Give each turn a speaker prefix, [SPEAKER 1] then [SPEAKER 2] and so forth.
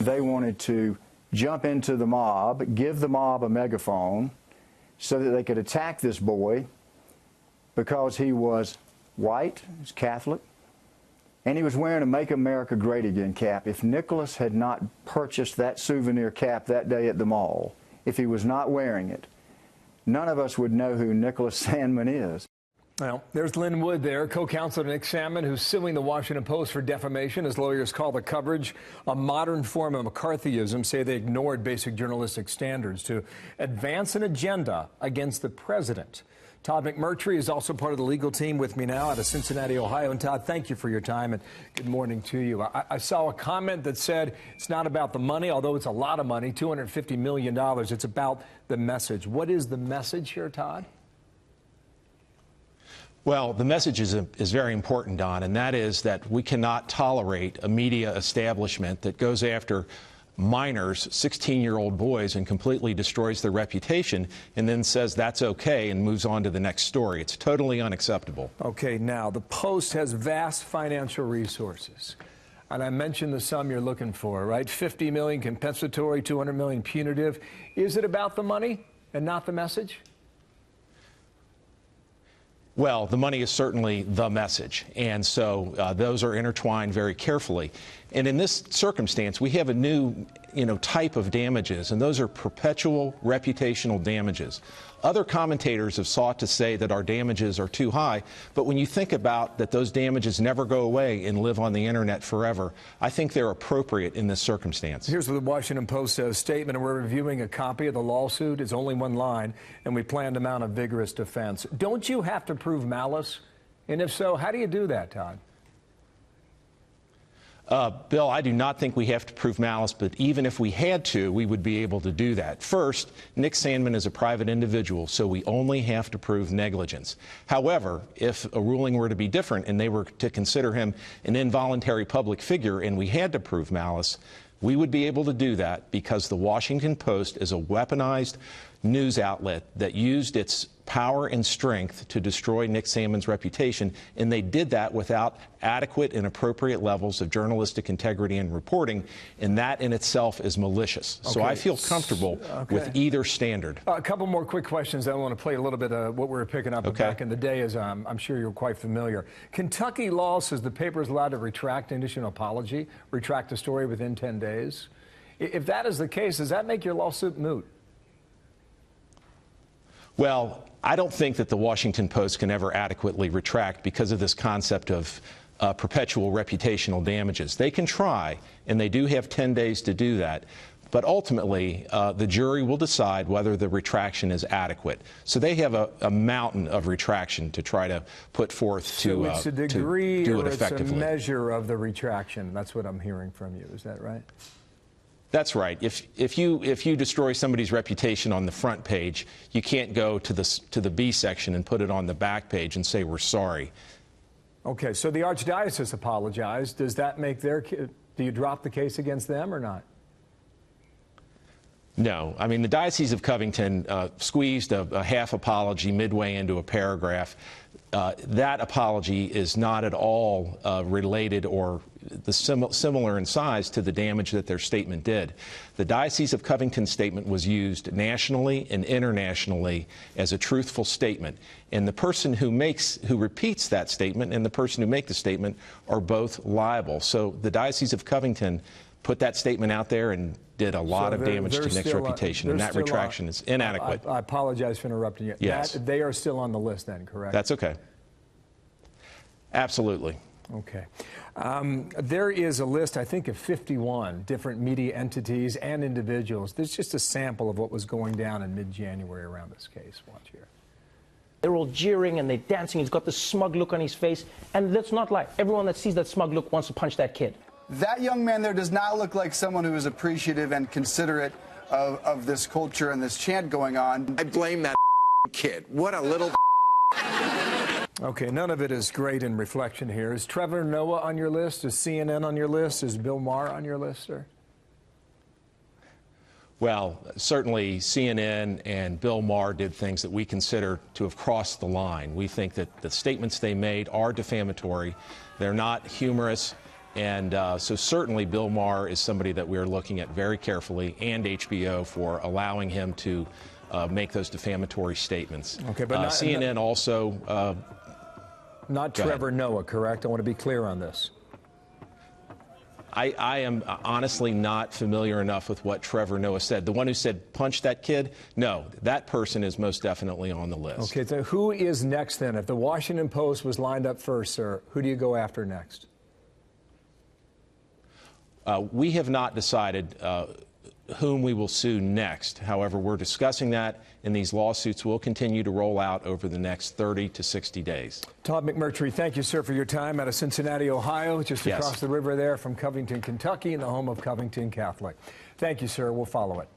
[SPEAKER 1] they wanted to jump into the mob, give the mob a megaphone so that they could attack this boy because he was white, he's Catholic, and he was wearing a Make America Great Again cap. If Nicholas had not purchased that souvenir cap that day at the mall, if he was not wearing it, none of us would know who Nicholas Sandmann is.
[SPEAKER 2] Well, there's Lynn Wood there, co-counsel to Nick Sandmann, who's suing the Washington Post for defamation. His lawyers call the coverage a modern form of McCarthyism, say they ignored basic journalistic standards to advance an agenda against the president. Todd McMurty is also part of the legal team with me now out of Cincinnati, Ohio. And Todd, thank you for your time and good morning to you. I saw a comment that said it's not about the money, although it's a lot of money, $250 million. It's about the message. What is the message here, Todd?
[SPEAKER 3] Well, the message is very important, Don, and that is that we cannot tolerate a media establishment that goes after minors, 16-year-old boys, and completely destroys their reputation and then says that's okay and moves on to the next story. It's totally unacceptable.
[SPEAKER 2] Okay, now, the Post has vast financial resources. And I mentioned the sum you're looking for, right? $50 million compensatory, $200 million punitive. Is it about the money and not the message?
[SPEAKER 3] Well, the money is certainly the message, and so those are intertwined very carefully. And in this circumstance, we have a new, type of damages, and those are perpetual reputational damages. Other commentators have sought to say that our damages are too high, but when you think about that those damages never go away and live on the internet forever, I think they're appropriate in this circumstance.
[SPEAKER 2] Here's what the Washington Post says. Statement, and we're reviewing a copy of the lawsuit. It's only one line, and we plan to mount a vigorous defense. Don't you have to prove malice? And if so, how do you do that, Todd?
[SPEAKER 3] Bill, I do not think we have to prove malice, but even if we had to, we would be able to do that. First, Nick Sandmann is a private individual, so we only have to prove negligence. However, if a ruling were to be different and they were to consider him an involuntary public figure and we had to prove malice, we would be able to do that because the Washington Post is a weaponized news outlet that used its power and strength to destroy Nick Sandmann's reputation, and they did that without adequate and appropriate levels of journalistic integrity and reporting, and that in itself is malicious. Okay. So I feel comfortable with either standard.
[SPEAKER 2] A couple more quick questions. I want to play a little bit of what we were picking up back in the day, as I'm sure you're quite familiar. Kentucky law says the paper is allowed to retract and issue an apology, retract a story within 10 days. If that is the case, does that make your lawsuit moot?
[SPEAKER 3] Well, I don't think that the Washington Post can ever adequately retract because of this concept of perpetual reputational damages. They can try, and they do have 10 days to do that. But ultimately, the jury will decide whether the retraction is adequate. So they have a mountain of retraction to try to put forth to
[SPEAKER 2] it's a degree
[SPEAKER 3] to do it
[SPEAKER 2] or
[SPEAKER 3] effectively.
[SPEAKER 2] It's a measure of the retraction. That's what I'm hearing from you. Is that right?
[SPEAKER 3] That's right. If you destroy somebody's reputation on the front page, you can't go to the B section and put it on the back page and say we're sorry. Okay,
[SPEAKER 2] so the Archdiocese apologized. Does that make do you drop the case against them or not?
[SPEAKER 3] No. I mean, the Diocese of Covington squeezed a half apology midway into a paragraph. That apology is not at all related or similar in size to the damage that their statement did. The Diocese of Covington statement was used nationally and internationally as a truthful statement, and the person who repeats that statement and the person who makes the statement are both liable. So the Diocese of Covington put that statement out there and did a lot of damage to Nick's reputation, and that retraction is inadequate.
[SPEAKER 2] I apologize for interrupting you.
[SPEAKER 3] Yes.
[SPEAKER 2] They are still on the list then, correct?
[SPEAKER 3] That's okay. Absolutely.
[SPEAKER 2] Okay. There is a list, I think, of 51 different media entities and individuals. There's just a sample of what was going down in mid-January around this case. Watch here.
[SPEAKER 4] They're all jeering and they're dancing. He's got this smug look on his face. And let's not lie. Everyone that sees that smug look wants to punch that kid.
[SPEAKER 5] That young man there does not look like someone who is appreciative and considerate of this culture and this chant going on.
[SPEAKER 6] I blame that kid. What a little
[SPEAKER 2] Okay, none of it is great in reflection here. Is Trevor Noah on your list? Is CNN on your list? Is Bill Maher on your list, sir?
[SPEAKER 3] Well, certainly CNN and Bill Maher did things that we consider to have crossed the line. We think that the statements they made are defamatory. They're not humorous. And so certainly Bill Maher is somebody that we're looking at very carefully, and HBO for allowing him to make those defamatory statements.
[SPEAKER 2] Okay, but
[SPEAKER 3] CNN also...
[SPEAKER 2] not Trevor Noah, correct? I want to be clear on this.
[SPEAKER 3] I am honestly not familiar enough with what Trevor Noah said. The one who said, punch that kid? No, that person is most definitely on the list.
[SPEAKER 2] Okay, so who is next then? If the Washington Post was lined up first, sir, who do you go after next?
[SPEAKER 3] We have not decided whom we will sue next. However, we're discussing that, and these lawsuits will continue to roll out over the next 30 to 60 days.
[SPEAKER 2] Todd McMurty, thank you, sir, for your time out of Cincinnati, Ohio, just across the river there from Covington, Kentucky, in the home of Covington Catholic. Thank you, sir. We'll follow it.